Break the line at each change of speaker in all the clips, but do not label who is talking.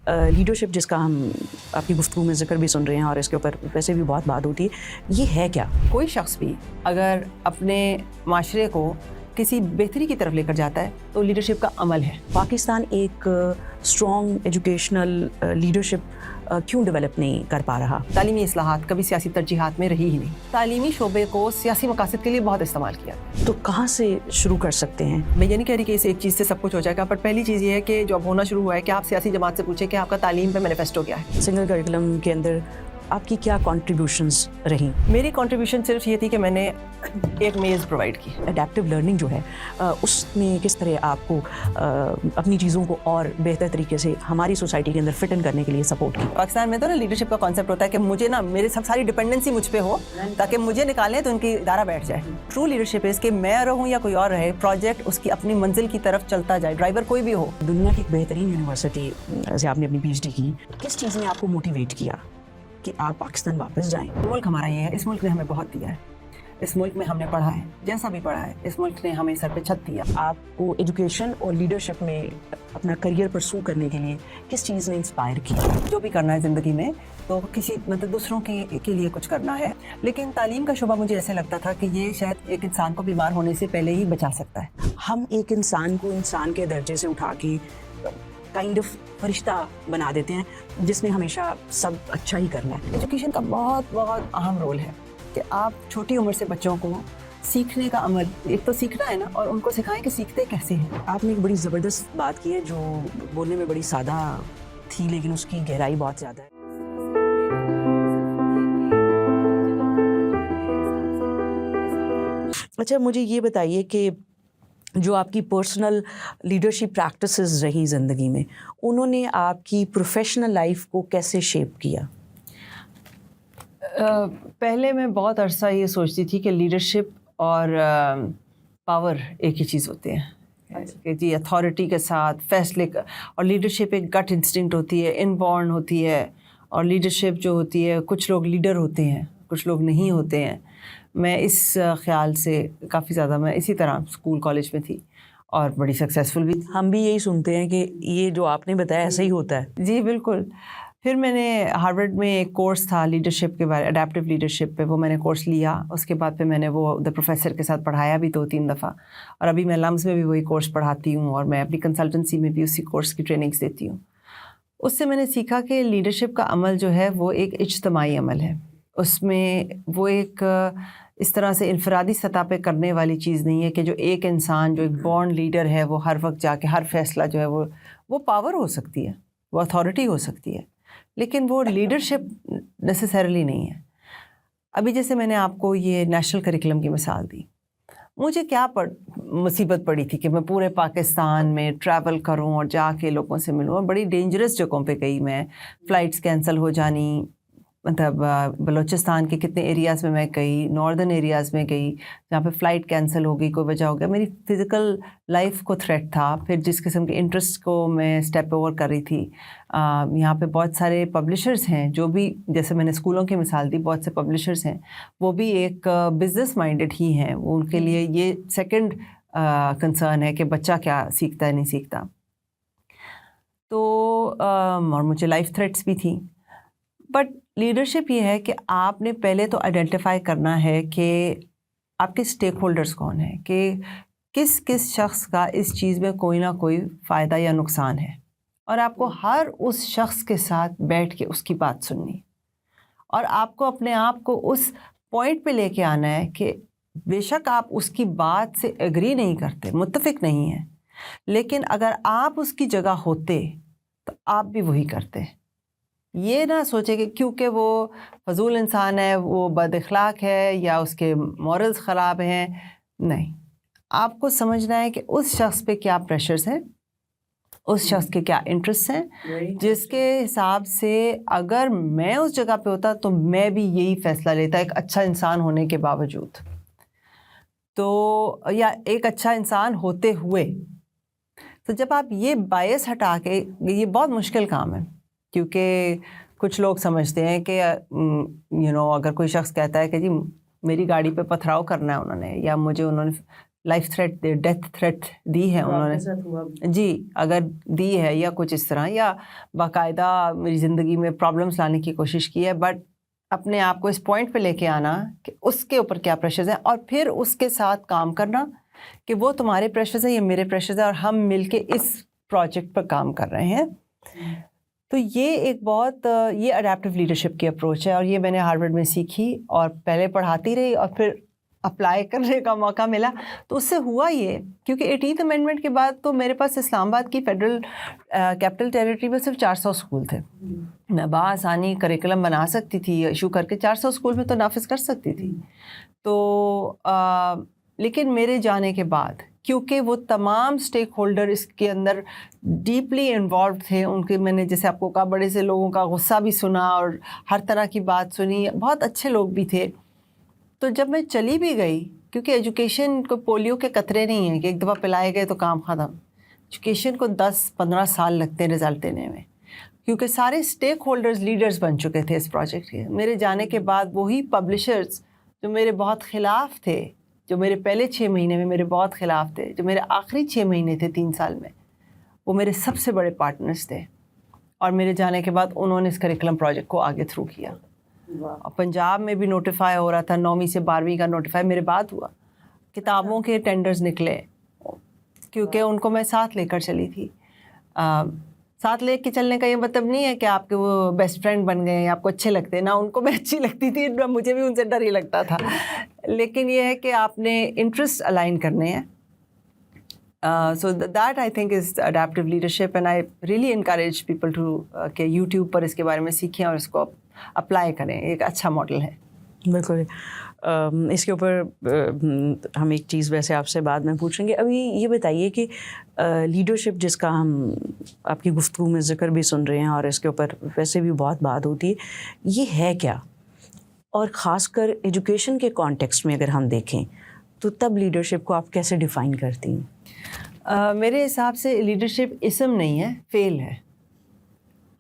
Leadership جس کا ہم آپ کی گفتگو میں ذکر بھی سن رہے ہیں اور اس کے اوپر ویسے بھی بہت بات ہوتی ہے، یہ ہے کیا؟
کوئی شخص بھی اگر اپنے معاشرے کو کسی بہتری کی طرف لے کر جاتا ہے تو لیڈرشپ کا عمل ہے۔
پاکستان ایک اسٹرانگ ایجوکیشنل لیڈرشپ کیوں ڈیولپ نہیں کر پا رہا؟
تعلیمی اصلاحات کبھی سیاسی ترجیحات میں رہی ہی نہیں۔ تعلیمی شعبے کو سیاسی مقاصد کے لیے بہت استعمال کیا۔
تو کہاں سے شروع کر سکتے ہیں؟
میں یہ نہیں کہہ رہی کہ اس ایک چیز سے سب کچھ ہو جائے گا، پر پہلی چیز یہ ہے کہ جو اب ہونا شروع ہوا ہے کہ آپ سیاسی جماعت سے پوچھیں کہ آپ کا تعلیم پہ مینیفیسٹو کیا ہے۔
سنگل کریکولم کے اندر آپ کی کیا کنٹریبیوشنز رہیں؟
میری کنٹریبیوشن صرف یہ تھی کہ میں نے ایک میز پرووائڈ کی۔
اڈیپٹیو لرننگ جو ہے اس میں کس طرح آپ کو اپنی چیزوں کو اور بہتر طریقے سے ہماری سوسائٹی کے اندر فٹ ان کرنے کے لیے سپورٹ کی؟
پاکستان میں تو نا لیڈرشپ کا کانسیپٹ ہوتا ہے کہ مجھے نا میرے سب ساری ڈپینڈنسی مجھ پہ ہو تاکہ مجھے نکالیں تو ان کی ادارہ بیٹھ جائے۔ ٹرو لیڈرشپ اس کہ میں رہوں یا کوئی اور رہے، پروجیکٹ اس کی اپنی منزل کی طرف چلتا جائے، ڈرائیور کوئی بھی ہو۔
دنیا کی ایک بہترین یونیورسٹی سے آپ نے اپنی پی ایچ ڈی کی، کس چیز نے آپ کو موٹیویٹ کیا کہ آپ پاکستان واپس جائیں؟
ملک ہمارا یہ ہے، اس ملک نے ہمیں بہت دیا ہے، اس ملک میں ہم نے پڑھا ہے، جیسا بھی پڑھا ہے اس ملک نے ہمیں سر پہ چھت دیا۔
آپ کو ایجوکیشن اور لیڈرشپ میں اپنا کریئر پرسو کرنے کے لیے کس چیز نے انسپائر کیا؟
جو بھی کرنا ہے زندگی میں تو کسی دوسروں کے لیے کچھ کرنا ہے، لیکن تعلیم کا شعبہ مجھے ایسے لگتا تھا کہ یہ شاید ایک انسان کو بیمار ہونے سے پہلے ہی بچا سکتا ہے۔
ہم ایک انسان کو انسان کے درجے سے اٹھا کے کائنڈ آف فرشتہ بنا دیتے ہیں جس نے ہمیشہ سب اچھا ہی کرنا ہے۔
ایجوکیشن کا بہت بہت اہم رول ہے کہ آپ چھوٹی عمر سے بچوں کو سیکھنے کا عمل، ایک تو سیکھنا ہے نا، اور ان کو سکھائیں کہ سیکھتے کیسے ہیں۔
آپ نے ایک بڑی زبردست بات کی ہے جو بولنے میں بڑی سادہ تھی لیکن اس کی گہرائی بہت زیادہ ہے۔ اچھا مجھے یہ بتائیے کہ جو آپ کی پرسنل لیڈرشپ پریکٹسز رہی زندگی میں، انہوں نے آپ کی پروفیشنل لائف کو کیسے شیپ کیا؟
پہلے میں بہت عرصہ یہ سوچتی تھی کہ لیڈرشپ اور پاور ایک ہی چیز ہوتے ہیں کہ جی اتھارٹی کے ساتھ فیصلے اور لیڈرشپ ایک گٹ انسٹنکٹ ہوتی ہے، ان بورن ہوتی ہے، اور لیڈرشپ جو ہوتی ہے کچھ لوگ لیڈر ہوتے ہیں کچھ لوگ نہیں ہوتے ہیں۔ میں اس خیال سے کافی زیادہ، میں اسی طرح اسکول کالج میں تھی اور بڑی سکسیزفل بھی تھی۔
ہم بھی یہی سنتے ہیں کہ یہ جو آپ نے بتایا ایسا ہی ہوتا ہے۔
جی بالکل۔ پھر میں نے ہارورڈ میں ایک کورس تھا لیڈرشپ کے بارے، اڈیپٹیو لیڈرشپ پہ، وہ میں نے کورس لیا۔ اس کے بعد پھر میں نے وہ دا پروفیسر کے ساتھ پڑھایا بھی 2-3 دفعہ، اور ابھی میں لمز میں بھی وہی کورس پڑھاتی ہوں اور میں اپنی کنسلٹنسی میں بھی اسی کورس کی ٹریننگس دیتی ہوں۔ اس سے میں نے سیکھا کہ لیڈرشپ کا عمل جو ہے وہ ایک اجتماعی عمل ہے، اس میں وہ ایک اس طرح سے انفرادی سطح پہ کرنے والی چیز نہیں ہے کہ جو ایک انسان جو ایک بورن لیڈر ہے وہ ہر وقت جا کے ہر فیصلہ جو ہے وہ پاور ہو سکتی ہے، وہ اتھارٹی ہو سکتی ہے، لیکن وہ لیڈرشپ نیسیسریلی نہیں ہے۔ ابھی جیسے میں نے آپ کو یہ نیشنل کریکولم کی مثال دی، مجھے کیا مصیبت پڑی تھی کہ میں پورے پاکستان میں ٹریول کروں اور جا کے لوگوں سے ملوں، اور بڑی ڈینجرس جگہوں پہ گئی میں، فلائٹس کینسل ہو جانی، مطلب بلوچستان کے کتنے ایریاز میں گئی، ناردرن ایریاز میں گئی جہاں پہ فلائٹ کینسل ہو گئی، کوئی وجہ ہو گیا، میری فزیکل لائف کو تھریٹ تھا۔ پھر جس قسم کے انٹرسٹ کو میں اسٹیپ اوور کر رہی تھی، یہاں پہ بہت سارے پبلشرز ہیں جو بھی، جیسے میں نے اسکولوں کی مثال دی، بہت سے پبلشرز ہیں وہ بھی ایک بزنس مائنڈڈ ہی ہیں، وہ ان کے لیے یہ سیکنڈ کنسرن ہے کہ بچہ کیا سیکھتا ہے نہیں سیکھتا۔ تو اور مجھے لائف تھریٹس بھی تھیں، بٹ لیڈرشپ یہ ہے کہ آپ نے پہلے تو آئیڈینٹیفائی کرنا ہے کہ آپ کے اسٹیک ہولڈرز کون ہیں، کہ کس شخص کا اس چیز میں کوئی نہ کوئی فائدہ یا نقصان ہے، اور آپ کو ہر اس شخص کے ساتھ بیٹھ کے اس کی بات سننی، اور آپ کو اپنے آپ کو اس پوائنٹ پہ لے کے آنا ہے کہ بے شک آپ اس کی بات سے ایگری نہیں کرتے، متفق نہیں ہیں، لیکن اگر آپ اس کی جگہ ہوتے تو آپ بھی وہی کرتے۔ یہ نہ سوچے کہ کیونکہ وہ فضول انسان ہے، وہ بد اخلاق ہے، یا اس کے مورلز خراب ہیں، نہیں، آپ کو سمجھنا ہے کہ اس شخص پہ کیا پریشرز ہیں، اس شخص کے کیا انٹرسٹ ہیں، جس کے حساب سے اگر میں اس جگہ پہ ہوتا تو میں بھی یہی فیصلہ لیتا، ایک اچھا انسان ہونے کے باوجود، تو یا ایک اچھا انسان ہوتے ہوئے۔ تو جب آپ یہ بائس ہٹا کے، یہ بہت مشکل کام ہے، کیونکہ کچھ لوگ سمجھتے ہیں کہ اگر کوئی شخص کہتا ہے کہ جی میری گاڑی پہ پتھراؤ کرنا ہے انہوں نے، یا مجھے انہوں نے لائف تھریٹ ڈیتھ تھریٹ دی ہے انہوں نے جی اگر دی ہے یا کچھ اس طرح یا باقاعدہ میری زندگی میں پرابلمس لانے کی کوشش کی ہے، بٹ اپنے آپ کو اس پوائنٹ پہ لے کے آنا کہ اس کے اوپر کیا پریشرز ہیں اور پھر اس کے ساتھ کام کرنا کہ وہ تمہارے پریشرز ہیں، یہ میرے پریشرز ہیں اور ہم مل کے اس پروجیکٹ پر کام کر رہے ہیں. تو یہ ایک بہت یہ اڈیپٹیو لیڈرشپ کی اپروچ ہے اور یہ میں نے ہارورڈ میں سیکھی اور پہلے پڑھاتی رہی اور پھر اپلائی کرنے کا موقع ملا. تو اس سے ہوا یہ کیونکہ 18th امینڈمنٹ کے بعد تو میرے پاس اسلام آباد کی فیڈرل کیپٹل ٹیریٹری میں صرف 400 اسکول تھے. میں بآسانی کریکلم بنا سکتی تھی ایشو کر کے 400 اسکول میں تو نافذ کر سکتی تھی. تو لیکن میرے جانے کے بعد کیونکہ وہ تمام اسٹیک ہولڈر اس کے اندر ڈیپلی انوالوڈ تھے، ان کے میں نے جیسے آپ کو کہا بڑے سے لوگوں کا غصہ بھی سنا اور ہر طرح کی بات سنی، بہت اچھے لوگ بھی تھے. تو جب میں چلی بھی گئی کیونکہ ایجوکیشن کو پولیو کے قطرے نہیں ہیں کہ ایک دفعہ پلائے گئے تو کام ختم. ایجوکیشن کو 10-15 سال لگتے ہیں رزلٹ دینے میں کیونکہ سارے اسٹیک ہولڈرز لیڈرز بن چکے تھے اس پروجیکٹ کے. میرے جانے کے بعد وہی پبلشرز جو میرے بہت خلاف تھے، جو میرے پہلے 6 مہینے میں میرے بہت خلاف تھے، جو میرے آخری 6 مہینے تھے 3 سال میں، وہ میرے سب سے بڑے پارٹنرز تھے. اور میرے جانے کے بعد انہوں نے اس کریکلم پروجیکٹ کو آگے تھرو کیا. اور پنجاب میں بھی نوٹیفائی ہو رہا تھا، 9ویں سے 12ویں کا نوٹیفائی میرے بعد ہوا. کتابوں کے ٹینڈرز نکلے کیونکہ ان کو میں ساتھ لے کر چلی تھی. ساتھ لے کے چلنے کا یہ مطلب نہیں ہے کہ آپ کے وہ بیسٹ فرینڈ بن گئے ہیں، آپ کو اچھے لگتے ہیں، نہ ان کو میں اچھی لگتی تھی، مجھے بھی ان سے ڈر ہی لگتا تھا. لیکن یہ ہے کہ آپ نے انٹرسٹ الائن کرنے ہیں. So that I think is adaptive leadership and I really encourage people to کہ YouTube پر اس کے بارے میں سیکھیں اور اس کو اپلائی کریں. ایک اچھا ماڈل ہے.
بالکل. اس کے اوپر ہم ایک چیز ویسے آپ سے بعد میں پوچھیں گے. ابھی یہ بتائیے کہ لیڈرشپ جس کا ہم آپ کی گفتگو میں ذکر بھی سن رہے ہیں اور اس کے اوپر ویسے بھی بہت بات ہوتی ہے، یہ ہے کیا؟ اور خاص کر ایجوکیشن کے کانٹیکسٹ میں اگر ہم دیکھیں تو تب لیڈرشپ کو آپ کیسے ڈیفائن کرتی ہیں؟
میرے حساب سے لیڈرشپ اسم نہیں ہے، فعل ہے.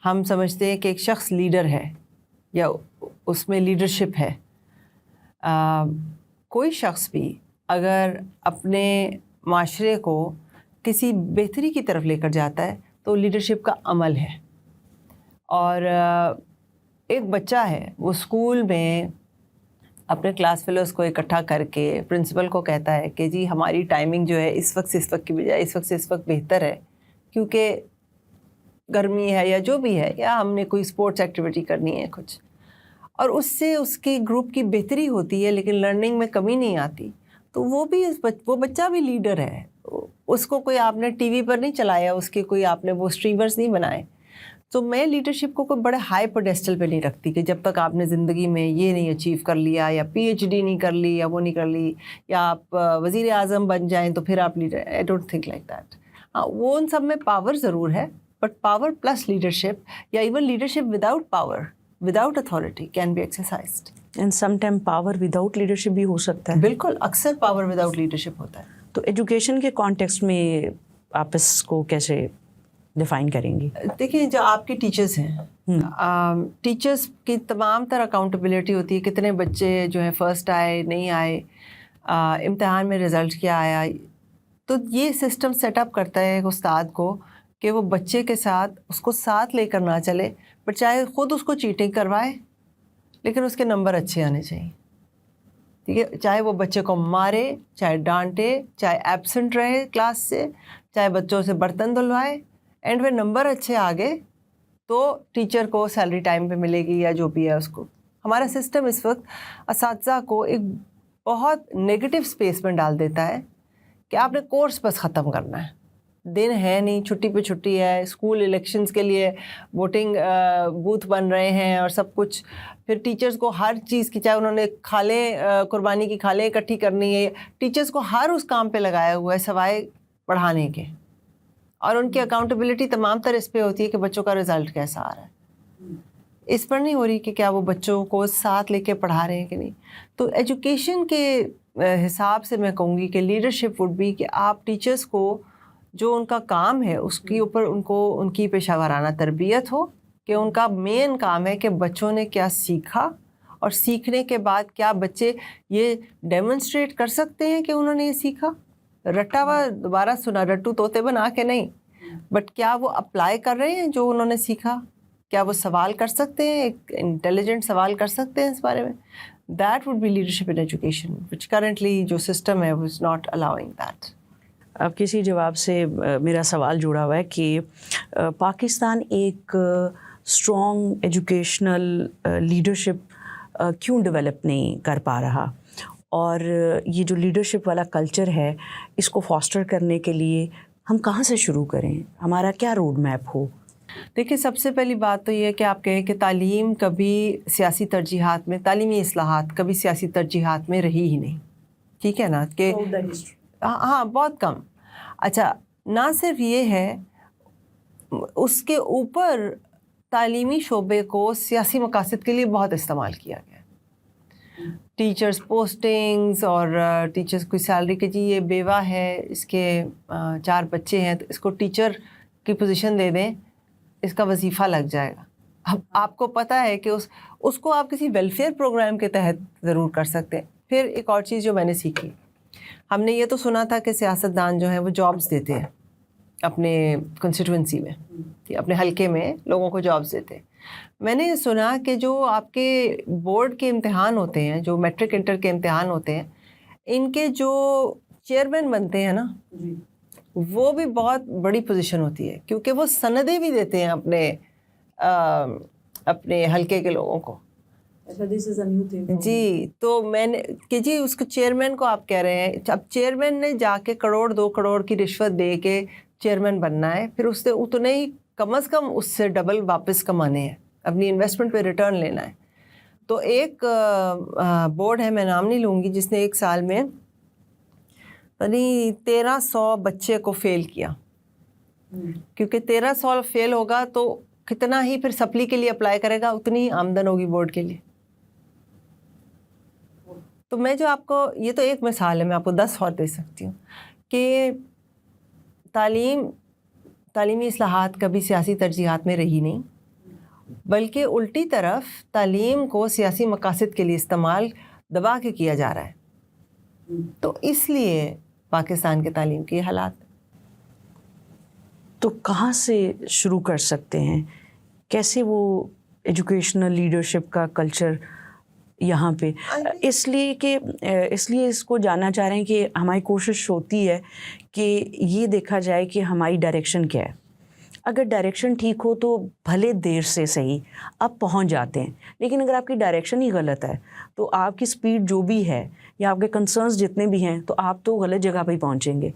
ہم سمجھتے ہیں کہ ایک شخص لیڈر ہے یا اس میں لیڈرشپ ہے. کوئی شخص بھی اگر اپنے معاشرے کو کسی بہتری کی طرف لے کر جاتا ہے تو لیڈرشپ کا عمل ہے. اور ایک بچہ ہے وہ اسکول میں اپنے کلاس فیلوز کو اکٹھا کر کے پرنسپل کو کہتا ہے کہ جی ہماری ٹائمنگ جو ہے اس وقت سے اس وقت کی بجائے اس وقت سے اس وقت بہتر ہے کیونکہ گرمی ہے یا جو بھی ہے، یا ہم نے کوئی اسپورٹس ایکٹیویٹی کرنی ہے کچھ، اور اس سے اس کے گروپ کی بہتری ہوتی ہے لیکن لرننگ میں کمی نہیں آتی. تو وہ بچہ بھی لیڈر ہے. اس کو کوئی آپ نے ٹی وی پر نہیں چلایا، اس کے کوئی آپ نے وہ اسٹریمرز نہیں بنائے. تو میں لیڈرشپ کو کوئی بڑے ہائی پیڈسٹل پہ نہیں رکھتی کہ جب تک آپ نے زندگی میں یہ نہیں اچیو کر لیا یا پی ایچ ڈی نہیں کر لی یا وہ نہیں کر لی یا آپ وزیر اعظم بن جائیں تو پھر آپ leader. I don't think like that. ہاں، وہ ان سب میں پاور ضرور ہے، بٹ پاور پلس لیڈرشپ یا even leadership without power without authority can be exercised.
And some time power without leadership بھی ہو سکتا ہے.
بالکل، اکثر پاور وداؤٹ لیڈرشپ ہوتا ہے.
تو ایجوکیشن کے کانٹیکسٹ میں آپ اس کو کیسے ڈیفائن کریں گی؟
دیکھیں، جو آپ کے ٹیچرز ہیں، ٹیچرز کی تمام تر اکاؤنٹیبلٹی ہوتی ہے. کتنے بچے جو ہیں فرسٹ آئے، نہیں آئے، امتحان میں رزلٹ کیا آیا. تو یہ سسٹم سیٹ اپ کرتا ہے ایک استاد کو کہ وہ بچے کے ساتھ اس کو ساتھ لے کر نہ چلے، پر چاہے خود اس کو چیٹنگ کروائے لیکن اس کے نمبر اچھے آنے چاہیے. ٹھیک ہے، چاہے وہ بچے کو مارے، چاہے ڈانٹے، چاہے ایبسنٹ رہے کلاس سے، چاہے بچوں سے برتن دھلوائے، اینڈ وہ نمبر اچھے آ گئے تو ٹیچر کو سیلری ٹائم پہ ملے گی یا جو بھی ہے اس کو. ہمارا سسٹم اس وقت اساتذہ کو ایک بہت نیگیٹو اسپیس میں ڈال دیتا ہے کہ آپ نے کورس بس ختم کرنا ہے. دن ہے نہیں، چھٹی پہ چھٹی ہے، اسکول الیکشنز کے لیے ووٹنگ بوتھ بن رہے ہیں اور سب کچھ. پھر ٹیچرز کو ہر چیز کی، چاہے انہوں نے کھالیں قربانی کی کھالیں اکٹھی کرنی ہے، ٹیچرز کو ہر اس کام پہ لگایا ہوا ہے سوائے پڑھانے کے. اور ان کی اکاؤنٹیبلٹی تمام تر اس پہ ہوتی ہے کہ بچوں کا رزلٹ کیسا آ رہا ہے. اس پر نہیں ہو رہی کہ کیا وہ بچوں کو ساتھ لے کے پڑھا رہے ہیں کہ نہیں. تو ایجوکیشن کے حساب سے میں کہوں گی کہ لیڈرشپ وڈ بی کہ آپ ٹیچرز کو جو ان کا کام ہے اس کے اوپر ان کی پیشہ ورانہ تربیت ہو کہ ان کا مین کام ہے کہ بچوں نے کیا سیکھا اور سیکھنے کے بعد کیا بچے یہ ڈیمونسٹریٹ کر سکتے ہیں کہ انہوں نے یہ سیکھا. رٹا ہوا دوبارہ سنا, رٹو طوطے بنا کے نہیں, بٹ کیا وہ اپلائی کر رہے ہیں جو انہوں نے سیکھا؟ کیا وہ سوال کر سکتے ہیں, ایک انٹیلیجنٹ سوال کر سکتے ہیں اس بارے میں؟ That would be leadership in education which currently جو سسٹم ہے وہ از ناٹ الاؤنگ دیٹ.
اب کسی جواب سے میرا سوال جڑا ہوا ہے کہ پاکستان ایک اسٹرانگ ایجوکیشنل لیڈرشپ کیوں ڈیولپ نہیں کر پا رہا, اور یہ جو لیڈرشپ والا کلچر ہے اس کو فاسٹر کرنے کے لیے ہم کہاں سے شروع کریں, ہمارا کیا روڈ میپ ہو؟
دیکھیے, سب سے پہلی بات تو یہ ہے کہ آپ کہیں کہ تعلیم کبھی سیاسی ترجیحات میں, تعلیمی اصلاحات کبھی سیاسی ترجیحات میں رہی ہی نہیں, ٹھیک ہے نا, کہ ہاں بہت کم. اچھا, نہ صرف یہ ہے, اس کے اوپر تعلیمی شعبے کو سیاسی مقاصد کے لیے بہت استعمال کیا گیا. ٹیچرز پوسٹنگز اور ٹیچرز کی سیلری کہ جی یہ بیوہ ہے, اس کے 4 بچے ہیں, تو اس کو ٹیچر کی پوزیشن دے دیں, اس کا وظیفہ لگ جائے گا. اب آپ کو پتہ ہے کہ اس کو آپ کسی ویلفیئر پروگرام کے تحت ضرور کر سکتے ہیں. پھر ایک اور چیز جو میں نے سیکھی, ہم نے یہ تو سنا تھا کہ سیاستدان جو ہیں وہ جابس دیتے ہیں اپنے کنسٹیٹوئنسی میں, اپنے حلقے میں لوگوں کو جابس دیتے ہیں. میں نے یہ سنا کہ جو آپ کے بورڈ کے امتحان ہوتے ہیں, جو میٹرک انٹر کے امتحان ہوتے ہیں, ان کے جو چیئرمین بنتے ہیں نا, وہ بھی بہت بڑی پوزیشن ہوتی ہے, کیونکہ وہ سندیں بھی دیتے ہیں اپنے حلقے کے لوگوں کو. جی, تو میں نے کہ جی اس کو چیئرمین کو آپ کہہ رہے ہیں, اب چیئرمین نے جا کے 1 کروڑ 2 کروڑ کی رشوت دے کے چیئرمین بننا ہے, پھر اس سے اتنے ہی کم از کم اس سے ڈبل واپس کمانے ہیں, اپنی انویسٹمنٹ پہ ریٹرن لینا ہے. تو ایک بورڈ ہے, میں نام نہیں لوں گی, جس نے 1 سال میں 1300 بچے کو فیل کیا, کیونکہ 1300 فیل ہوگا تو کتنا ہی پھر سپلی کے لیے اپلائی کرے گا, اتنی ہی آمدن ہوگی بورڈ کے لیے. تو میں جو آپ کو, یہ تو ایک مثال ہے, میں آپ کو 10 اور دے سکتی ہوں کہ تعلیمی اصلاحات کبھی سیاسی ترجیحات میں رہی نہیں, بلکہ الٹی طرف تعلیم کو سیاسی مقاصد کے لیے استعمال دبا کے کیا جا رہا ہے. تو اس لیے پاکستان کے تعلیم کے حالات.
تو کہاں سے شروع کر سکتے ہیں, کیسے وہ ایجوکیشنل لیڈرشپ کا کلچر یہاں پہ, اس لیے اس کو جاننا چاہ رہے ہیں کہ ہماری کوشش ہوتی ہے کہ یہ دیکھا جائے کہ ہماری ڈائریکشن کیا ہے. اگر ڈائریکشن ٹھیک ہو تو بھلے دیر سے صحیح آپ پہنچ جاتے ہیں, لیکن اگر آپ کی ڈائریکشن ہی غلط ہے تو آپ کی سپیڈ جو بھی ہے یا آپ کے کنسرنز جتنے بھی ہیں تو آپ تو غلط جگہ پہ ہی پہنچیں گے.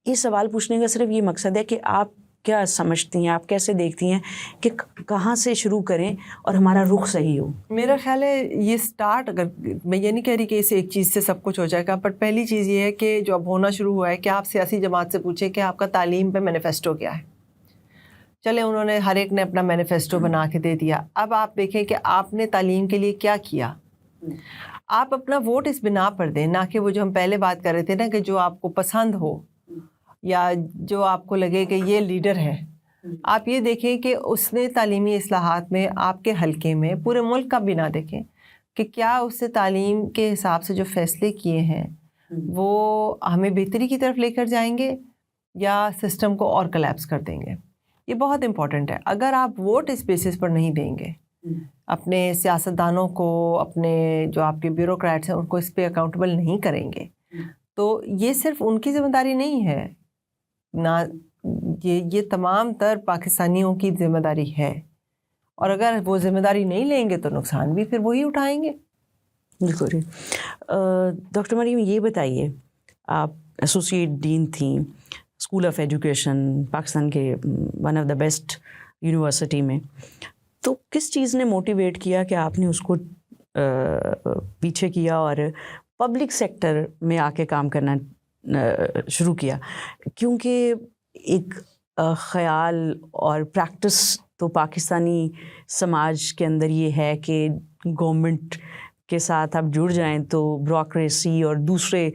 یہ سوال پوچھنے کا صرف یہ مقصد ہے کہ آپ کیا سمجھتی ہیں, آپ کیسے دیکھتی ہیں کہ کہاں سے شروع کریں اور ہمارا رخ صحیح ہو؟
میرا خیال ہے یہ سٹارٹ, اگر میں یہ نہیں کہہ رہی کہ اس ایک چیز سے سب کچھ ہو جائے گا, بٹ پہلی چیز یہ ہے کہ جو اب ہونا شروع ہوا ہے کہ آپ سیاسی جماعت سے پوچھیں کہ آپ کا تعلیم پہ مینیفیسٹو کیا ہے. چلے انہوں نے ہر ایک نے اپنا مینیفیسٹو بنا کے دے دیا, اب آپ دیکھیں کہ آپ نے تعلیم کے لیے کیا کیا. آپ اپنا ووٹ اس بنا پر دیں, نہ کہ وہ جو ہم پہلے بات کر رہے تھے نا کہ جو آپ کو پسند ہو یا جو آپ کو لگے کہ یہ لیڈر ہے. آپ یہ دیکھیں کہ اس نے تعلیمی اصلاحات میں آپ کے حلقے میں, پورے ملک کا بنا دیکھیں کہ کیا اس سے تعلیم کے حساب سے جو فیصلے کیے ہیں وہ ہمیں بہتری کی طرف لے کر جائیں گے یا سسٹم کو اور کلیپس کر دیں گے. یہ بہت امپورٹنٹ ہے. اگر آپ ووٹ اس بیسس پر نہیں دیں گے, اپنے سیاستدانوں کو, اپنے جو آپ کے بیوروکریٹس ہیں ان کو اس پہ اکاؤنٹیبل نہیں کریں گے, تو یہ صرف ان کی ذمہ داری نہیں ہے, نہ یہ تمام تر پاکستانیوں کی ذمہ داری ہے. اور اگر وہ ذمہ داری نہیں لیں گے تو نقصان بھی پھر وہی اٹھائیں گے.
بالکل. ڈاکٹر مریم, یہ بتائیے, آپ ایسوسیٹ ڈین تھیں اسکول آف ایجوکیشن پاکستان کے one of the best university میں, تو کس چیز نے موٹیویٹ کیا کہ آپ نے اس کو پیچھے کیا اور پبلک سیکٹر میں آ کے کام کرنا شروع کیا؟ کیونکہ ایک خیال اور پریکٹس تو پاکستانی سماج کے اندر یہ ہے کہ گورنمنٹ کے ساتھ آپ جڑ جائیں تو بیوروکریسی اور دوسرے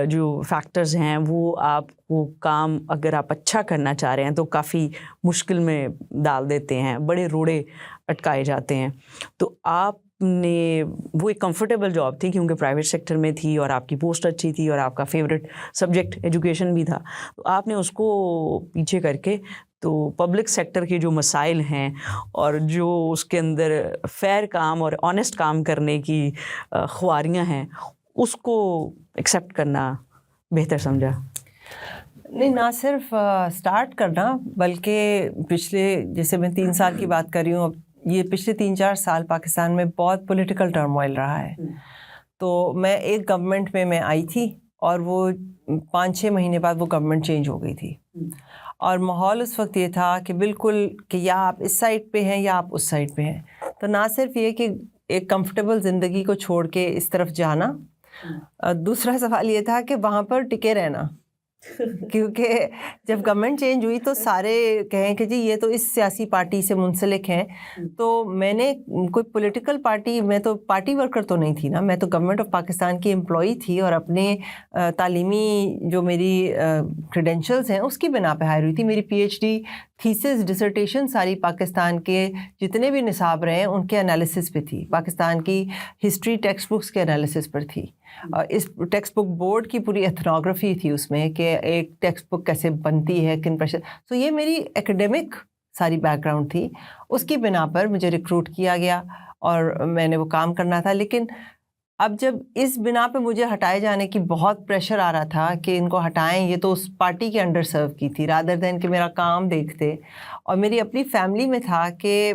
جو فیکٹرز ہیں وہ آپ کو کام اگر آپ اچھا کرنا چاہ رہے ہیں تو کافی مشکل میں ڈال دیتے ہیں, بڑے روڑے اٹکائے جاتے ہیں. تو آپ نے وہ ایک کمفرٹیبل جاب تھی کیونکہ پرائیویٹ سیکٹر میں تھی اور آپ کی پوسٹ اچھی تھی اور آپ کا فیوریٹ سبجیکٹ ایجوکیشن بھی تھا, تو آپ نے اس کو پیچھے کر کے تو پبلک سیکٹر کے جو مسائل ہیں اور جو اس کے اندر فیئر کام اور آنیسٹ کام کرنے کی خواریاں ہیں اس کو ایکسیپٹ کرنا بہتر سمجھا؟
نہیں, نہ صرف سٹارٹ کرنا بلکہ پچھلے, جیسے میں 3 سال کی بات کر رہی ہوں, اب یہ پچھلے 3-4 سال پاکستان میں بہت پولیٹیکل ٹرموائل رہا ہے. تو میں ایک گورنمنٹ میں آئی تھی اور وہ 5-6 مہینے بعد وہ گورنمنٹ چینج ہو گئی تھی, اور ماحول اس وقت یہ تھا کہ بالکل کہ یا آپ اس سائڈ پہ ہیں یا آپ اس سائڈ پہ ہیں. تو نہ صرف یہ کہ ایک کمفرٹیبل زندگی کو چھوڑ کے اس طرف جانا, دوسرا سوال یہ تھا کہ وہاں پر ٹکے رہنا, کیونکہ جب گورنمنٹ چینج ہوئی تو سارے کہیں کہ جی یہ تو اس سیاسی پارٹی سے منسلک ہیں. تو میں نے کوئی پولیٹیکل پارٹی, میں تو پارٹی ورکر تو نہیں تھی نا, میں تو گورنمنٹ آف پاکستان کی امپلائی تھی اور اپنے تعلیمی جو میری کریڈینشلز ہیں اس کی بنا پہ ہائر ہوئی تھی. میری P H D thesis dissertation ساری پاکستان کے جتنے بھی نصاب رہے ہیں ان کے انالیسس پہ تھی, پاکستان کی ہسٹری ٹیکسٹ بکس کے انالیسس پر تھی. اس ٹیکسٹ بک بورڈ کی پوری ایتھنوگرافی تھی اس میں کہ ایک ٹیکسٹ بک کیسے بنتی ہے, کن پریشر. تو یہ میری ایکڈیمک ساری بیک گراؤنڈ تھی, اس کی بنا پر مجھے ریکروٹ کیا گیا اور میں نے وہ کام کرنا تھا. لیکن اب جب اس بنا پہ مجھے ہٹائے جانے کی بہت پریشر آ رہا تھا کہ ان کو ہٹائیں, یہ تو اس پارٹی کے انڈر سرو کی تھی رادر دین کہ میرا کام دیکھتے, اور میری اپنی فیملی میں تھا کہ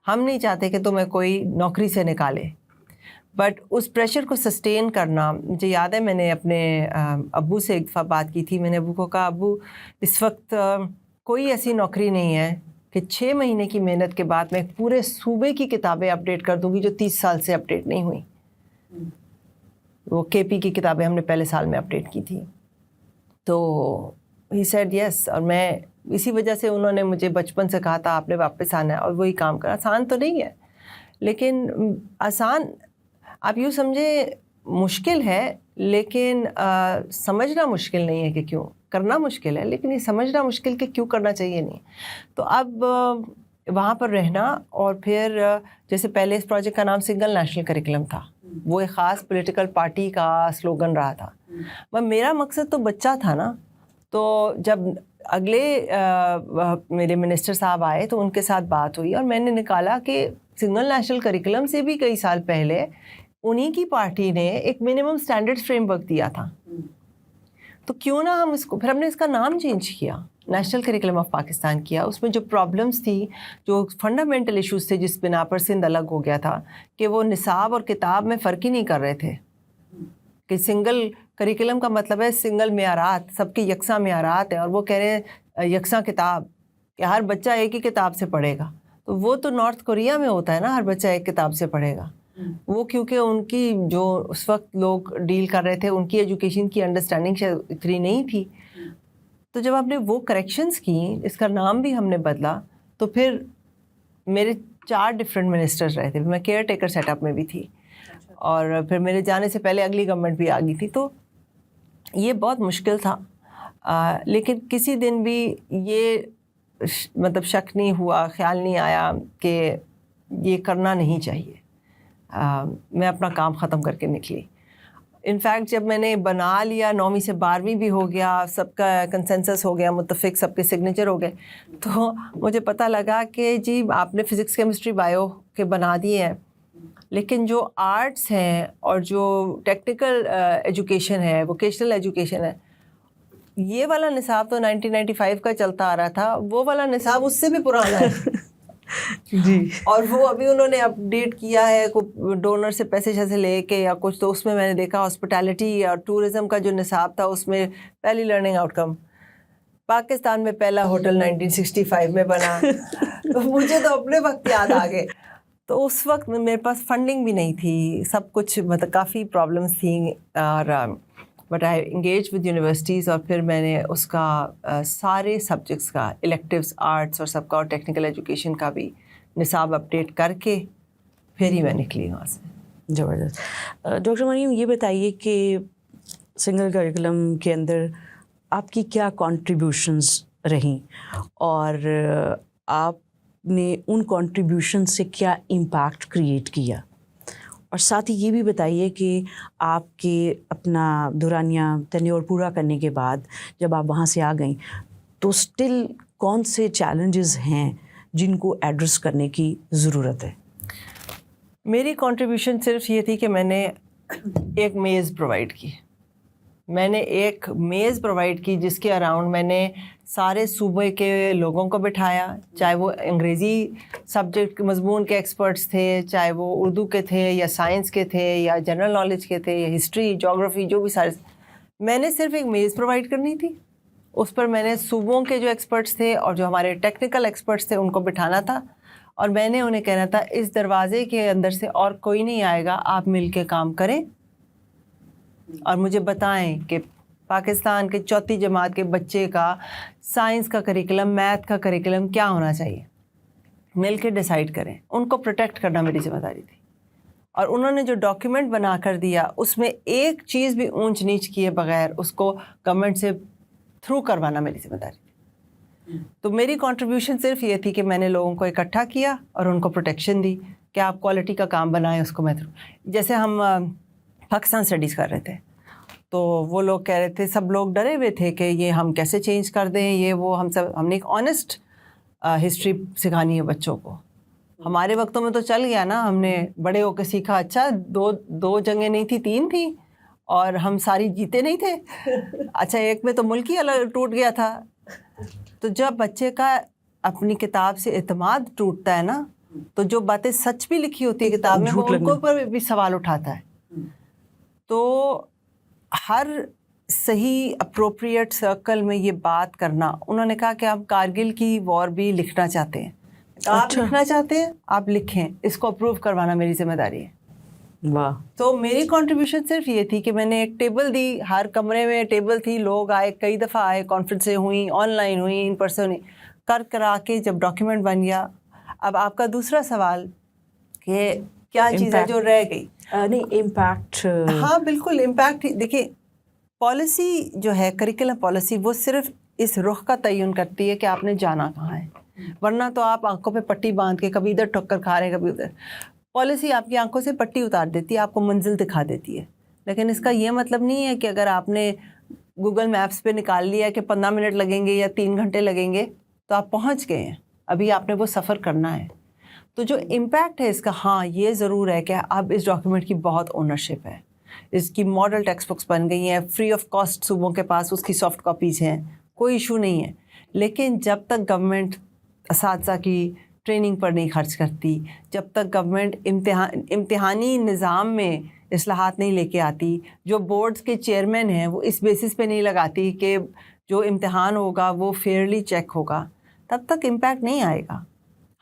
ہم نہیں چاہتے کہ تمہیں کوئی نوکری سے نکالے. بٹ اس پریشر کو سسٹین کرنا, مجھے یاد ہے میں نے اپنے ابو سے ایک دفعہ بات کی تھی. میں نے ابو کو کہا, ابو اس وقت کوئی ایسی نوکری نہیں ہے کہ 6 مہینے کی محنت کے بعد میں پورے صوبے کی کتابیں اپڈیٹ کر دوں گی جو 30 سال سے اپڈیٹ نہیں ہوئی. وہ کے پی کی کتابیں ہم نے پہلے سال میں اپڈیٹ کی تھی. تو ہی سیڈ یس, اور میں اسی وجہ سے انہوں نے مجھے بچپن سے کہا تھا آپ نے واپس آنا ہے اور وہی کام کرا. آسان تو نہیں ہے, لیکن آسان آپ یوں سمجھے مشکل ہے, لیکن سمجھنا مشکل نہیں ہے کہ کیوں کرنا مشکل ہے, لیکن یہ سمجھنا مشکل کہ کیوں کرنا چاہیے نہیں. تو اب وہاں پر رہنا, اور پھر جیسے پہلے اس پروجیکٹ کا نام سنگل نیشنل کریکولم تھا, وہ ایک خاص پولیٹیکل پارٹی کا سلوگن رہا تھا. میرا مقصد تو بچہ تھا نا. تو جب اگلے میرے منسٹر صاحب آئے تو ان کے ساتھ بات ہوئی اور میں نے نکالا کہ سنگل نیشنل کریکولم سے بھی کئی سال پہلے انہی کی پارٹی نے ایک منیمم سٹینڈرڈ فریم ورک دیا تھا. تو کیوں نہ ہم اس کو, پھر ہم نے اس کا نام چینج کیا, نیشنل کریکولم آف پاکستان کیا. اس میں جو پرابلمس تھی, جو فنڈامنٹل ایشوز تھے جس بنا پر سندھ الگ ہو گیا تھا, کہ وہ نصاب اور کتاب میں فرق ہی نہیں کر رہے تھے. کہ سنگل کریکولم کا مطلب ہے سنگل معیارات, سب کے یکساں معیارات ہیں, اور وہ کہہ رہے ہیں یکساں کتاب, کہ ہر بچہ ایک ہی کتاب سے پڑھے گا. تو وہ تو نارتھ کوریا میں ہوتا ہے نا, ہر بچہ ایک کتاب سے پڑھے گا. وہ کیونکہ ان کی جو اس وقت لوگ ڈیل کر رہے تھے ان کی ایجوکیشن کی انڈرسٹینڈنگ اتنی نہیں تھی. تو جب ہم نے وہ کریکشنز کی, اس کا نام بھی ہم نے بدلا, تو پھر میرے 4 ڈفرینٹ منسٹرز رہے تھے. میں کیئر ٹیکر سیٹ اپ میں بھی تھی, اور پھر میرے جانے سے پہلے اگلی گورنمنٹ بھی آ گئی تھی. تو یہ بہت مشکل تھا, لیکن کسی دن بھی یہ مطلب شک نہیں ہوا, خیال نہیں آیا کہ یہ کرنا نہیں چاہیے. میں اپنا کام ختم کر کے نکلی. انفیکٹ جب میں نے بنا لیا, 9ویں سے 12ویں بھی ہو گیا, سب کا کنسنسس ہو گیا, متفق سب کے سگنیچر ہو گئے, تو مجھے پتہ لگا کہ جی آپ نے فزکس کیمسٹری بایو کے بنا دیے ہیں, لیکن جو آرٹس ہیں اور جو ٹیکنیکل ایجوکیشن ہے, ووکیشنل ایجوکیشن ہے, یہ والا نصاب تو 1995 کا چلتا آ رہا تھا, وہ والا نصاب اس سے بھی پرانا ہے.
جی,
اور وہ ابھی انہوں نے اپڈیٹ کیا ہے ڈونر سے پیسے شیسے لے کے یا کچھ. تو اس میں نے دیکھا ہاسپٹیلٹی اور ٹورزم کا جو نصاب تھا اس میں پہلی لرننگ آؤٹ کم پاکستان میں پہلا ہوٹل 1965 میں بنا. تو مجھے تو اپنے وقت یاد آ گئے. تو اس وقت میرے پاس فنڈنگ بھی نہیں تھی, سب کچھ مطلب کافی پرابلمس تھیں, اور but I engage with universities. اور پھر میں نے اس کا سارے سبجیکٹس کا, الیکٹیوس, آرٹس اور سب کا, اور ٹیکنیکل ایجوکیشن کا بھی نصاب اپڈیٹ کر کے پھر ہی میں نکلی وہاں سے.
زبردست. ڈاکٹر مریم یہ بتائیے کہ سنگل کریکولم کے اندر آپ کی کیا کنٹریبیوشنز رہیں, اور آپ نے ان کنٹریبیوشن سے کیا امپیکٹ کریٹ کیا؟ اور ساتھ ہی یہ بھی بتائیے کہ آپ کے اپنا دورانیہ ٹینیور پورا کرنے کے بعد جب آپ وہاں سے آ گئیں تو اسٹل کون سے چیلنجز ہیں جن کو ایڈریس کرنے کی ضرورت ہے؟
میری کنٹریبیوشن صرف یہ تھی کہ میں نے ایک میز پرووائڈ کی. میں نے ایک میز پرووائڈ کی جس کے اراؤنڈ میں نے سارے صوبے کے لوگوں کو بٹھایا, چاہے وہ انگریزی سبجیکٹ مضمون کے ایکسپرٹس تھے, چاہے وہ اردو کے تھے یا سائنس کے تھے یا جنرل نالج کے تھے یا ہسٹری جغرافی, جو بھی سارے. میں نے صرف ایک میز پرووائڈ کرنی تھی, اس پر میں نے صوبوں کے جو ایکسپرٹس تھے اور جو ہمارے ٹیکنیکل ایکسپرٹس تھے ان کو بٹھانا تھا, اور میں نے انہیں کہنا تھا اس دروازے کے اندر سے اور کوئی نہیں آئے گا, آپ مل کے کام کریں اور مجھے بتائیں کہ پاکستان کے 4تھی جماعت کے بچے کا سائنس کا کریکلم, میتھ کا کریکلم کیا ہونا چاہیے, مل کے ڈیسائیڈ کریں. ان کو پروٹیکٹ کرنا میری ذمہ داری تھی. اور انہوں نے جو ڈاکیومنٹ بنا کر دیا اس میں ایک چیز بھی اونچ نیچ کیے بغیر اس کو گورنمنٹ سے تھرو کروانا میری ذمہ داری تھی. تو میری کنٹریبیوشن صرف یہ تھی کہ میں نے لوگوں کو اکٹھا کیا اور ان کو پروٹیکشن دی کہ آپ کوالٹی کا کام بنائیں, اس کو میں تھرو. جیسے ہم پاکستان اسٹڈیز کر رہے تھے تو وہ لوگ کہہ رہے تھے, سب لوگ ڈرے ہوئے تھے کہ یہ ہم کیسے چینج کر دیں, یہ وہ. ہم نے ایک آنیسٹ ہسٹری سکھانی ہے بچوں کو. ہمارے وقتوں میں تو چل گیا نا, ہم نے بڑے ہو کے سیکھا, اچھا دو جنگیں نہیں تھیں 3 تھیں اور ہم ساری جیتے نہیں تھے, اچھا ایک میں تو ملک ہی الگ ٹوٹ گیا تھا. تو جب بچے کا اپنی کتاب سے اعتماد ٹوٹتا ہے نا, تو جو باتیں سچ بھی لکھی ہوتی ہے کتاب میں وہ ان کو پر بھی سوال اٹھاتا ہے. تو ہر صحیح اپروپریٹ سرکل میں یہ بات کرنا, انہوں نے کہا کہ ہم کارگل کی وار بھی لکھنا چاہتے ہیں. آپ لکھنا چاہتے ہیں آپ لکھیں, اس کو اپروو کروانا میری ذمہ داری ہے.
واہ. تو
میری کنٹریبیوشن صرف یہ تھی کہ میں نے ایک ٹیبل دی, ہر کمرے میں ٹیبل تھی, لوگ آئے, کئی دفعہ آئے, کانفرنسیں ہوئیں, آن لائن ہوئیں, ان پرسن ہوئیں, کرا کے جب ڈاکیومنٹ بن گیا. اب آپ کا دوسرا سوال کہ کیا چیز ہے جو رہ گئی.
نہیں, امپیکٹ.
ہاں بالکل امپیکٹ. دیکھیے پالیسی جو ہے کریکولم پالیسی وہ صرف اس رخ کا تعین کرتی ہے کہ آپ نے جانا کہاں ہے, ورنہ تو آپ آنکھوں پہ پٹی باندھ کے کبھی ادھر ٹھکر کھا رہے ہیں کبھی ادھر. پالیسی آپ کی آنکھوں سے پٹی اتار دیتی ہے, آپ کو منزل دکھا دیتی ہے, لیکن اس کا یہ مطلب نہیں ہے کہ اگر آپ نے گوگل میپس پہ نکال لیا کہ 15 منٹ لگیں گے یا 3 گھنٹے لگیں گے تو آپ پہنچ گئے ہیں. ابھی آپ نے وہ سفر کرنا ہے. تو جو امپیکٹ ہے اس کا, ہاں یہ ضرور ہے کہ اب اس ڈاکیومنٹ کی بہت اونرشپ ہے, اس کی ماڈل ٹیکسٹ بکس بن گئی ہیں, فری آف کاسٹ صوبوں کے پاس اس کی سافٹ کاپیز ہیں, کوئی ایشو نہیں ہے. لیکن جب تک گورنمنٹ اساتذہ کی ٹریننگ پر نہیں خرچ کرتی, جب تک گورنمنٹ امتحانی نظام میں اصلاحات نہیں لے کے آتی, جو بورڈز کے چیئرمین ہیں وہ اس بیسس پہ نہیں لگاتی کہ جو امتحان ہوگا وہ فیئرلی چیک ہوگا, تب تک امپیکٹ نہیں آئے گا.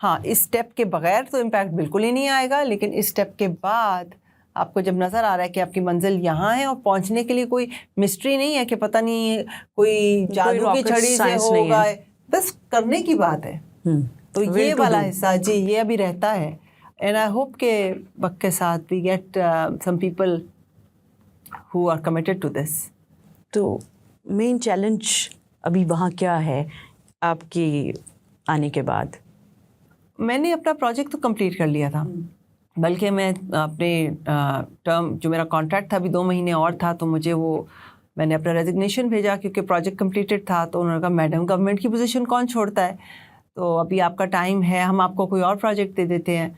ہاں اس اسٹیپ کے بغیر تو امپیکٹ بالکل ہی نہیں آئے گا, لیکن اس اسٹیپ کے بعد آپ کو جب نظر آ رہا ہے کہ آپ کی منزل یہاں ہے اور پہنچنے کے لیے کوئی مسٹری نہیں ہے کہ پتہ نہیں کوئی جادو کی چھڑی سے ہوگا, بس کرنے کی بات ہے. تو یہ والا حصہ جی یہ ابھی رہتا ہے. اینڈ آئی ہوپ کہ وقت کے ساتھ we get some people who are committed to this.
تو مین چیلنج ابھی وہاں کیا ہے آپ کے آنے کے بعد؟
میں نے اپنا پروجیکٹ تو کمپلیٹ کر لیا تھا, بلکہ میں اپنے ٹرم جو میرا کانٹریکٹ تھا ابھی 2 مہینے اور تھا, تو مجھے میں نے اپنا ریزگنیشن بھیجا کیونکہ پروجیکٹ کمپلیٹڈ تھا. تو انہوں نے کہا میڈم گورنمنٹ کی پوزیشن کون چھوڑتا ہے, تو ابھی آپ کا ٹائم ہے, ہم آپ کو کوئی اور پروجیکٹ دے دیتے ہیں.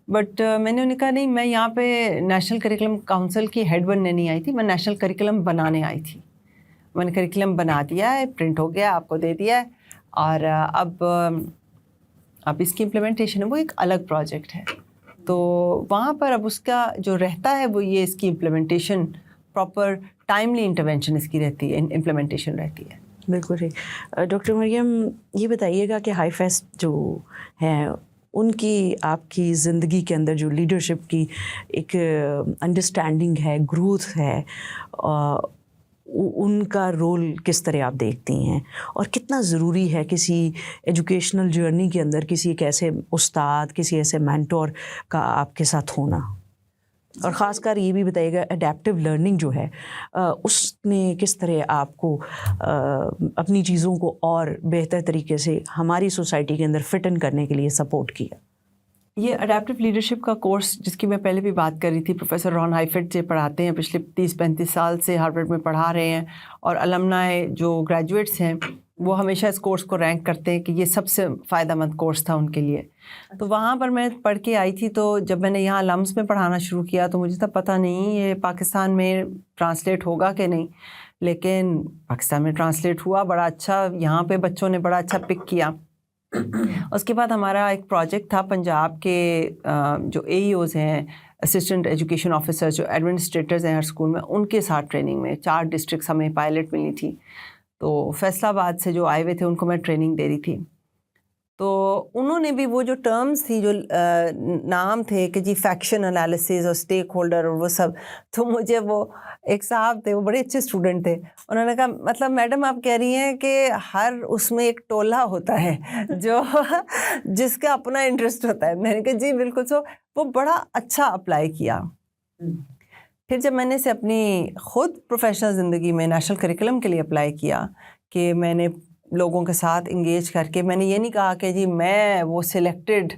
بٹ میں نے انہیں کہا نہیں, میں یہاں پہ نیشنل کریکولم کاؤنسل کی ہیڈ بننے نہیں آئی تھی, میں نیشنل کریکولم بنانے آئی تھی. میں نے کریکولم بنا دیا ہے, پرنٹ ہو گیا, آپ کو دے دیا ہے, اور اب اس کی امپلیمنٹیشن ہے وہ ایک الگ پروجیکٹ ہے. تو وہاں پر اب اس کا جو رہتا ہے وہ یہ اس کی امپلیمنٹیشن, پراپر ٹائملی انٹرونشن اس کی رہتی ہے, امپلیمنٹیشن رہتی ہے.
بالکل ٹھیک. ڈاکٹر مریم یہ بتائیے گا کہ ہائی فیسٹ جو ہیں ان کی آپ کی زندگی کے اندر جو لیڈرشپ کی ایک انڈرسٹینڈنگ ہے, گروتھ ہے, ان کا رول کس طرح آپ دیکھتی ہیں, اور کتنا ضروری ہے کسی ایجوکیشنل جرنی کے اندر کسی ایک ایسے استاد, کسی ایسے مینٹور کا آپ کے ساتھ ہونا؟ اور خاص کر یہ بھی بتائیے گا اڈیپٹیو لرننگ جو ہے اس نے کس طرح آپ کو اپنی چیزوں کو اور بہتر طریقے سے ہماری سوسائٹی کے اندر فٹ ان کرنے کے لیے سپورٹ کیا؟
یہ اڈیپٹیو لیڈرشپ کا کورس جس کی میں پہلے بھی بات کر رہی تھی، پروفیسر رون ہائیفٹ سے پڑھاتے ہیں، پچھلے 30-35 سال سے ہارورڈ میں پڑھا رہے ہیں، اور المنائے جو گریجویٹس ہیں وہ ہمیشہ اس کورس کو رینک کرتے ہیں کہ یہ سب سے فائدہ مند کورس تھا ان کے لیے. تو وہاں پر میں پڑھ کے آئی تھی، تو جب میں نے یہاں لمس میں پڑھانا شروع کیا تو مجھے تب پتہ نہیں یہ پاکستان میں ٹرانسلیٹ ہوگا کہ نہیں، لیکن پاکستان میں ٹرانسلیٹ ہوا بڑا اچھا، یہاں پہ بچوں نے بڑا اچھا پک کیا. اس کے بعد ہمارا ایک پروجیکٹ تھا پنجاب کے جو اے ای اوز ہیں، اسسٹنٹ ایجوکیشن آفیسر، جو ایڈمنسٹریٹرز ہیں ہر اسکول میں، ان کے ساتھ ٹریننگ میں 4 ڈسٹرکٹس ہمیں پائلٹ ملی تھی. تو فیصل آباد سے جو آئے ہوئے تھے ان کو میں ٹریننگ دے رہی تھی. تو انہوں نے بھی وہ جو ٹرمز تھی، جو نام تھے کہ جی فیکشن انالیسز اور اسٹیک ہولڈر اور وہ سب، تو مجھے وہ ایک صاحب تھے، وہ بڑے اچھے اسٹوڈنٹ تھے، انہوں نے کہا مطلب میڈم آپ کہہ رہی ہیں کہ ہر اس میں ایک ٹولہ ہوتا ہے جو جس کا اپنا انٹرسٹ ہوتا ہے. میں نے کہا جی بالکل. سو وہ بڑا اچھا اپلائی کیا. پھر جب میں نے اسے اپنی خود پروفیشنل زندگی میں نیشنل کریکولم کے لیے اپلائی کیا، کہ میں نے لوگوں کے ساتھ انگیج کر کے، میں نے یہ نہیں کہا کہ جی میں وہ سلیکٹڈ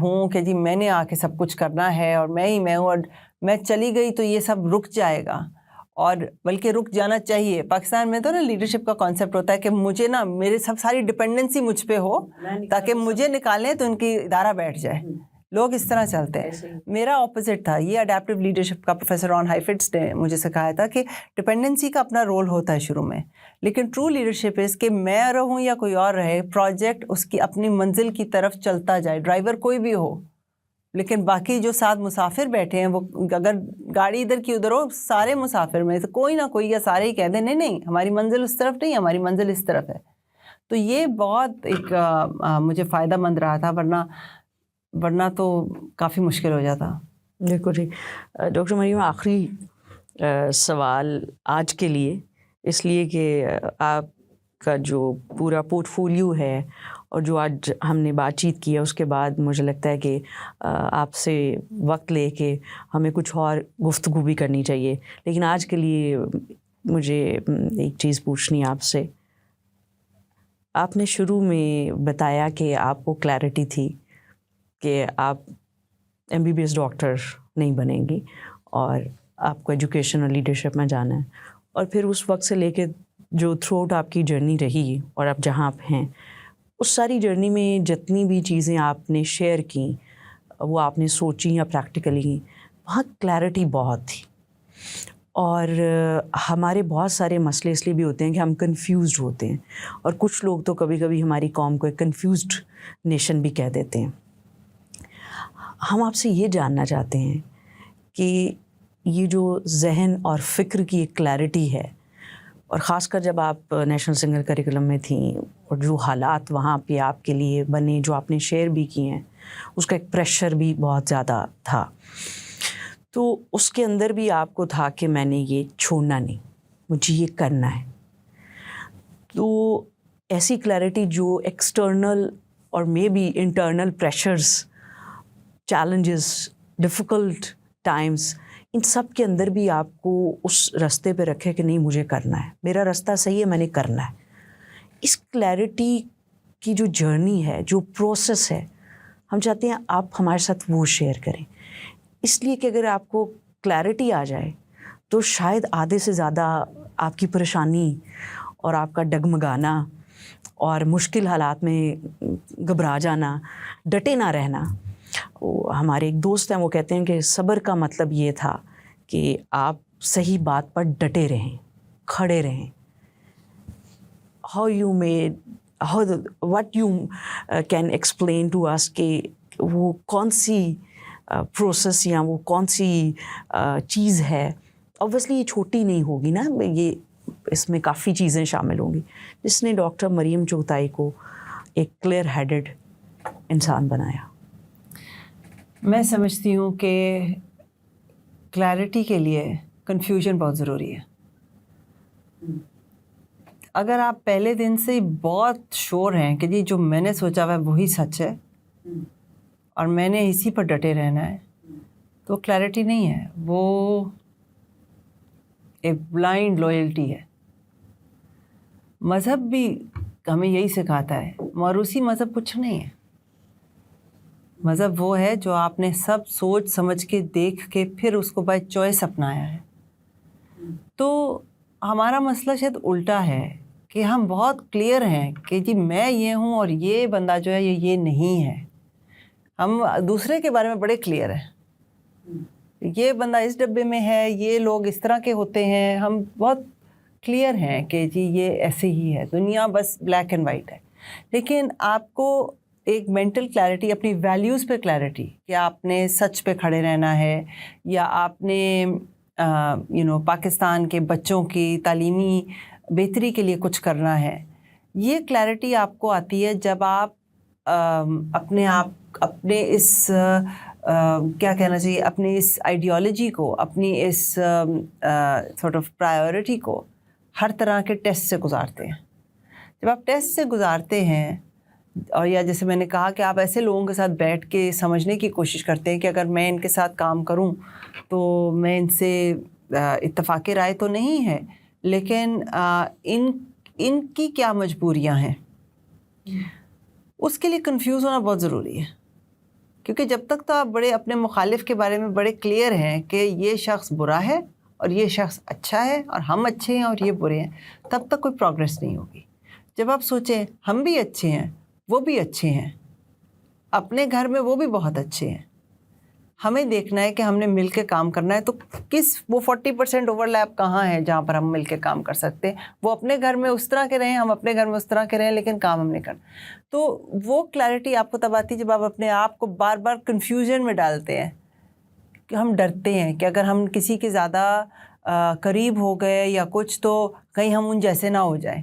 ہوں کہ جی میں نے آ کے سب کچھ کرنا ہے اور میں ہوں اور میں چلی گئی تو یہ سب رک جائے گا، اور بلکہ رک جانا چاہیے. پاکستان میں تو نا لیڈرشپ کا کانسیپٹ ہوتا ہے کہ مجھے نا میرے ساری ڈپینڈنسی مجھ پہ ہو تاکہ مجھے نکالیں تو ان کی ادارہ بیٹھ جائے. لوگ اس طرح چلتے ہیں. میرا اپوزٹ تھا. یہ اڈیپٹیو لیڈرشپ کا پروفیسر رون ہائیفٹس نے مجھے سکھایا تھا کہ ڈپینڈنسی کا اپنا رول ہوتا ہے شروع میں، لیکن ٹرو لیڈرشپ اس کہ میں رہوں یا کوئی اور رہے، پروجیکٹ اس کی اپنی منزل کی طرف چلتا جائے، ڈرائیور کوئی بھی ہو، لیکن باقی جو ساتھ مسافر بیٹھے ہیں وہ اگر گاڑی ادھر کی ادھر ہو، سارے مسافر میں سے کوئی نہ کوئی یا سارے ہی کہہ دیں نہیں نہیں ہماری منزل اس طرف نہیں، ہماری منزل اس طرف ہے. تو یہ بہت ایک مجھے فائدہ مند رہا تھا، ورنہ تو کافی مشکل ہو جاتا.
بالکل جی. ڈاکٹر مریم، آخری سوال آج کے لیے، اس لیے کہ آپ کا جو پورا پورٹ فولیو ہے اور جو آج ہم نے بات چیت کی ہے، اس کے بعد مجھے لگتا ہے کہ آپ سے وقت لے کے ہمیں کچھ اور گفتگو بھی کرنی چاہیے، لیکن آج کے لیے مجھے ایک چیز پوچھنی ہے آپ سے. آپ نے شروع میں بتایا کہ آپ کو کلیئرٹی تھی کہ آپ MBBS ڈاکٹر نہیں بنیں گی اور آپ کو ایجوکیشن اور لیڈرشپ میں جانا ہے، اور پھر اس وقت سے لے کے جو تھرو آؤٹ آپ کی جرنی رہی اور اب جہاں آپ ہیں، اس ساری جرنی میں جتنی بھی چیزیں آپ نے شیئر کیں، وہ آپ نے سوچی یا پریکٹیکلی کی، وہاں کلیئرٹی بہت تھی. اور ہمارے بہت سارے مسئلے اس لیے بھی ہوتے ہیں کہ ہم کنفیوزڈ ہوتے ہیں، اور کچھ لوگ تو کبھی کبھی ہماری قوم کو ایک کنفیوزڈ نیشن بھی کہہ دیتے ہیں. ہم آپ سے یہ جاننا چاہتے ہیں کہ یہ جو ذہن اور فکر کی ایک کلیئرٹی ہے، اور خاص کر جب آپ نیشنل سنگر کریکولم میں تھیں اور جو حالات وہاں پہ آپ کے لیے بنے، جو آپ نے شیئر بھی کیے ہیں، اس کا ایک پریشر بھی بہت زیادہ تھا، تو اس کے اندر بھی آپ کو تھا کہ میں نے یہ چھوڑنا نہیں، مجھے یہ کرنا ہے. تو ایسی کلیئرٹی جو ایکسٹرنل اور may be internal pressures, challenges, difficult times, ان سب کے اندر بھی آپ کو اس راستے پہ رکھے کہ نہیں مجھے کرنا ہے، میرا راستہ صحیح ہے، میں نے کرنا ہے. اس کلیئرٹی کی جو جرنی ہے، جو پروسیس ہے، ہم چاہتے ہیں آپ ہمارے ساتھ وہ شیئر کریں، اس لیے کہ اگر آپ کو کلیئرٹی آ جائے تو شاید آدھے سے زیادہ آپ کی پریشانی اور آپ کا ڈگمگانا اور مشکل حالات میں گھبرا جانا، ڈٹے نہ رہنا. ہمارے ایک دوست ہیں، وہ کہتے ہیں کہ صبر کا مطلب یہ تھا کہ آپ صحیح بات پر ڈٹے رہیں، کھڑے رہیں. what you can explain to us کہ وہ کون سی پروسیس یا وہ کون سی چیز ہے. اوبویسلی یہ چھوٹی نہیں ہوگی نا، یہ اس میں کافی چیزیں شامل ہوں گی، جس نے ڈاکٹر مریم چغتائی کو ایک کلیئر ہیڈڈ انسان بنایا.
میں سمجھتی ہوں کہ کلیئرٹی کے لیے کنفیوژن بہت ضروری ہے. اگر آپ پہلے دن سے بہت شور ہیں کہ جی جو میں نے سوچا ہوا ہے وہی سچ ہے اور میں نے اسی پر ڈٹے رہنا ہے، تو کلیئرٹی نہیں ہے، وہ ایک بلائنڈ لوئلٹی ہے. مذہب بھی ہمیں یہی سکھاتا ہے، موروثی مذہب کچھ نہیں ہے. مذہب وہ ہے جو آپ نے سب سوچ سمجھ کے دیکھ کے پھر اس کو بائی چوائس اپنایا ہے. تو ہمارا مسئلہ شاید الٹا ہے کہ ہم بہت کلیئر ہیں کہ جی میں یہ ہوں اور یہ بندہ جو ہے یہ نہیں ہے. ہم دوسرے کے بارے میں بڑے کلیئر ہیں, یہ بندہ اس ڈبے میں ہے, یہ لوگ اس طرح کے ہوتے ہیں. ہم بہت کلیئر ہیں کہ جی یہ ایسے ہی ہے, دنیا بس بلیک اینڈ وائٹ ہے. لیکن آپ کو ایک مینٹل کلیئرٹی, اپنی ویلیوز پہ کلیئرٹی کہ آپ نے سچ پہ کھڑے رہنا ہے, یا آپ نے پاکستان کے بچوں کی تعلیمی بہتری کے لیے کچھ کرنا ہے. یہ کلیئرٹی آپ کو آتی ہے جب آپ اپنے اس کیا کہنا چاہیے, اپنی اس آئیڈیالوجی کو, اپنی اس سارٹ آف پرائیورٹی کو ہر طرح کے ٹیسٹ سے گزارتے ہیں. جب آپ ٹیسٹ سے گزارتے ہیں, اور یا جیسے میں نے کہا کہ آپ ایسے لوگوں کے ساتھ بیٹھ کے سمجھنے کی کوشش کرتے ہیں کہ اگر میں ان کے ساتھ کام کروں تو میں ان سے اتفاق رائے تو نہیں ہے, لیکن ان کی کیا مجبوریاں ہیں, اس کے لیے کنفیوز ہونا بہت ضروری ہے. کیونکہ جب تک تو آپ بڑے اپنے مخالف کے بارے میں بڑے کلیئر ہیں کہ یہ شخص برا ہے اور یہ شخص اچھا ہے اور ہم اچھے ہیں اور یہ برے ہیں, تب تک کوئی پروگریس نہیں ہوگی. جب آپ سوچیں ہم بھی اچھے ہیں, وہ بھی اچھے ہیں, اپنے گھر میں وہ بھی بہت اچھے ہیں, ہمیں دیکھنا ہے کہ ہم نے مل کے کام کرنا ہے, تو وہ 40% اوور لیپ کہاں ہے جہاں پر ہم مل کے کام کر سکتے ہیں. وہ اپنے گھر میں اس طرح کے رہیں, ہم اپنے گھر میں اس طرح کے رہیں, لیکن کام ہم نے کرنا. تو وہ کلیئرٹی آپ کو تب آتی جب آپ اپنے آپ کو بار بار کنفیوژن میں ڈالتے ہیں, کہ ہم ڈرتے ہیں کہ اگر ہم کسی کے زیادہ قریب ہو گئے یا کچھ تو کہیں ہم ان جیسے نہ ہو جائیں.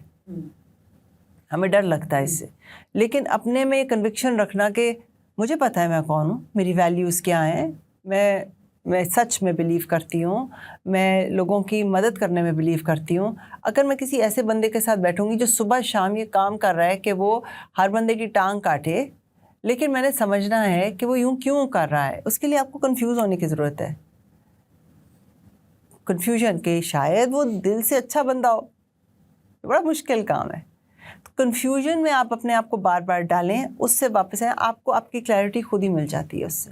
ہمیں ڈر لگتا ہے اس سے. لیکن اپنے میں کنوکشن رکھنا کہ مجھے پتہ ہے میں کون ہوں, میری ویلیوز کیا ہیں, میں سچ میں بلیو کرتی ہوں, میں لوگوں کی مدد کرنے میں بلیو کرتی ہوں. اگر میں کسی ایسے بندے کے ساتھ بیٹھوں گی جو صبح شام یہ کام کر رہا ہے کہ وہ ہر بندے کی ٹانگ کاٹے, لیکن میں نے سمجھنا ہے کہ وہ یوں کیوں کر رہا ہے, اس کے لیے آپ کو کنفیوز ہونے کی ضرورت ہے. کنفیوژن کہ شاید وہ دل سے اچھا بندہ ہو, بڑا مشکل کام ہے. کنفیوژن میں آپ اپنے آپ کو بار بار ڈالیں, اس سے واپس آئیں, آپ کو آپ کی کلیئرٹی خود ہی مل جاتی ہے اس سے.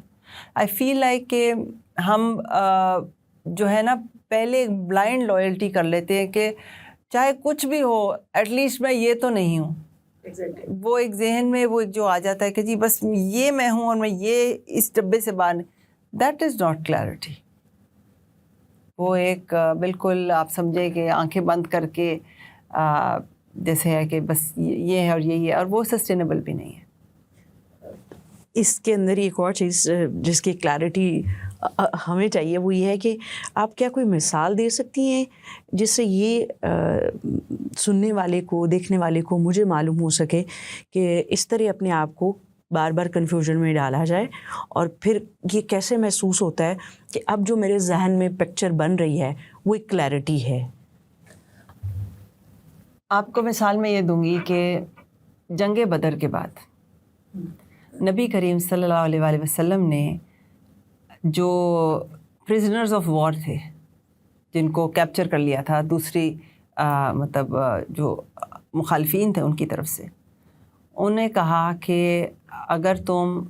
آئی فیل لائک کہ ہم جو ہے نا پہلے بلائنڈ لائلٹی کر لیتے ہیں کہ چاہے کچھ بھی ہو ایٹ لیسٹ میں یہ تو نہیں ہوں. وہ ایک ذہن میں وہ جو آ جاتا ہے کہ جی بس یہ میں ہوں اور میں یہ اس ڈبے سے باہر, دیٹ از ناٹ کلیئرٹی. وہ ایک بالکل آپ سمجھے کہ آنکھیں بند کر کے جیسے ہے کہ بس یہ ہے اور یہی ہے, اور وہ سسٹینیبل بھی نہیں ہے.
اس کے اندر ایک اور چیز جس کی کلیئرٹی ہمیں چاہیے وہ یہ ہے کہ آپ کیا کوئی مثال دے سکتی ہیں جس سے یہ سننے والے کو, دیکھنے والے کو, مجھے معلوم ہو سکے کہ اس طرح اپنے آپ کو بار بار کنفیوژن میں ڈالا جائے, اور پھر یہ کیسے محسوس ہوتا ہے کہ اب جو میرے ذہن میں پکچر بن رہی ہے وہ ایک کلیئرٹی ہے.
آپ کو مثال میں یہ دوں گی کہ جنگ بدر کے بعد نبی کریم صلی اللہ علیہ وآلہ وسلم نے جو پرزنرز آف وار تھے, جن کو کیپچر کر لیا تھا دوسری جو مخالفین تھے ان کی طرف سے, انہیں کہا کہ اگر تم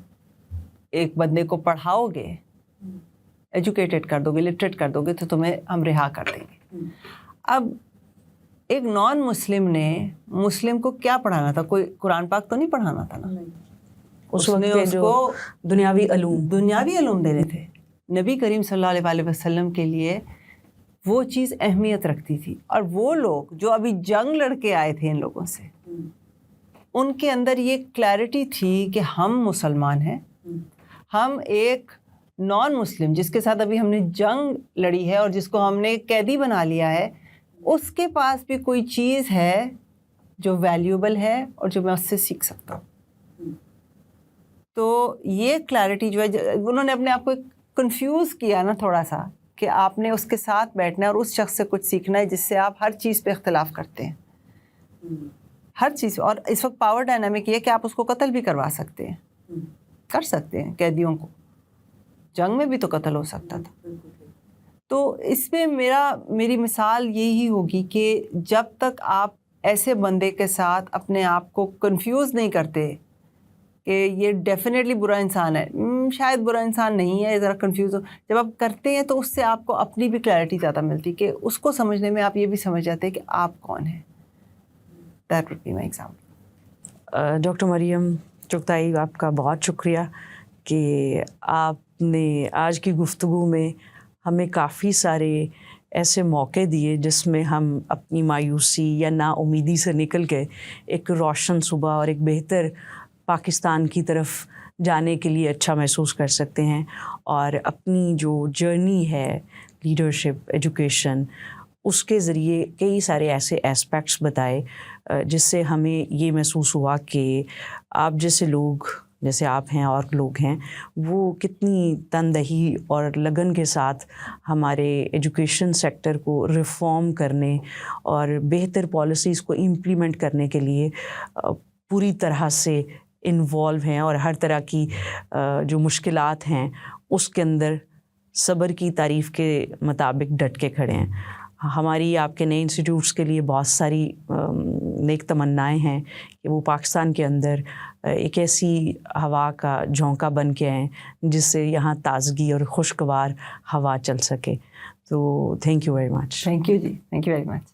ایک بندے کو پڑھاؤ گے, ایجوکیٹڈ کر دو گے, لٹریٹ کر دو گے, تو تمہیں ہم رہا کر دیں گے. اب ایک نان مسلم نے مسلم کو کیا پڑھانا تھا, کوئی قرآن پاک تو نہیں پڑھانا تھا نا.
اس وقت اس کو دنیاوی
علوم دینے تھے. نبی کریم صلی اللہ علیہ وآلہ وسلم کے لیے وہ چیز اہمیت رکھتی تھی, اور وہ لوگ جو ابھی جنگ لڑ کے آئے تھے ان لوگوں سے, ان کے اندر یہ کلیئرٹی تھی کہ ہم مسلمان ہیں, ہم ایک نان مسلم جس کے ساتھ ابھی ہم نے جنگ لڑی ہے اور جس کو ہم نے قیدی بنا لیا ہے, اس کے پاس بھی کوئی چیز ہے جو ویلیوبل ہے اور جو میں اس سے سیکھ سکتا ہوں. تو یہ کلیئرٹی جو ہے, انہوں نے اپنے آپ کو کنفیوز کیا نا تھوڑا سا, کہ آپ نے اس کے ساتھ بیٹھنا ہے اور اس شخص سے کچھ سیکھنا ہے جس سے آپ ہر چیز پہ اختلاف کرتے ہیں, ہر چیز. اور اس وقت پاور ڈائنامک یہ کہ آپ اس کو قتل بھی کروا سکتے ہیں, کر سکتے ہیں قیدیوں کو, جنگ میں بھی تو قتل ہو سکتا تھا. تو اس میں میری مثال یہی ہوگی کہ جب تک آپ ایسے بندے کے ساتھ اپنے آپ کو کنفیوز نہیں کرتے کہ یہ ڈیفینیٹلی برا انسان ہے، شاید برا انسان نہیں ہے، ذرا کنفیوز ہو. جب آپ کرتے ہیں تو اس سے آپ کو اپنی بھی کلیئرٹی زیادہ ملتی کہ اس کو سمجھنے میں آپ یہ بھی سمجھ جاتے ہیں کہ آپ کون ہیں. That would be my example.
Doctor Maryam Chughtai, آپ کا بہت شکریہ کہ آپ نے آج کی گفتگو میں ہمیں کافی سارے ایسے موقع دیے جس میں ہم اپنی مایوسی یا نا امیدی سے نکل کے ایک روشن صبح اور ایک بہتر پاکستان کی طرف جانے کے لیے اچھا محسوس کر سکتے ہیں، اور اپنی جو جرنی ہے لیڈرشپ ایجوکیشن اس کے ذریعے کئی سارے ایسے اسپیکٹس بتائے جس سے ہمیں یہ محسوس ہوا کہ آپ جیسے لوگ، جیسے آپ ہیں اور لوگ ہیں، وہ کتنی تندہی اور لگن کے ساتھ ہمارے ایجوکیشن سیکٹر کو ریفارم کرنے اور بہتر پالیسیز کو امپلیمنٹ کرنے کے لیے پوری طرح سے انوالو ہیں، اور ہر طرح کی جو مشکلات ہیں اس کے اندر صبر کی تعریف کے مطابق ڈٹ کے کھڑے ہیں. ہماری آپ کے نئے انسٹیٹیوٹس کے لیے بہت ساری نیک تمنائیں ہیں کہ وہ پاکستان کے اندر ایک ایسی ہوا کا جھونکا بن کے آئیں جس سے یہاں تازگی اور خوشگوار ہوا چل سکے. تو thank you very much.
Thank you جی، تھینک یو ویری مچ.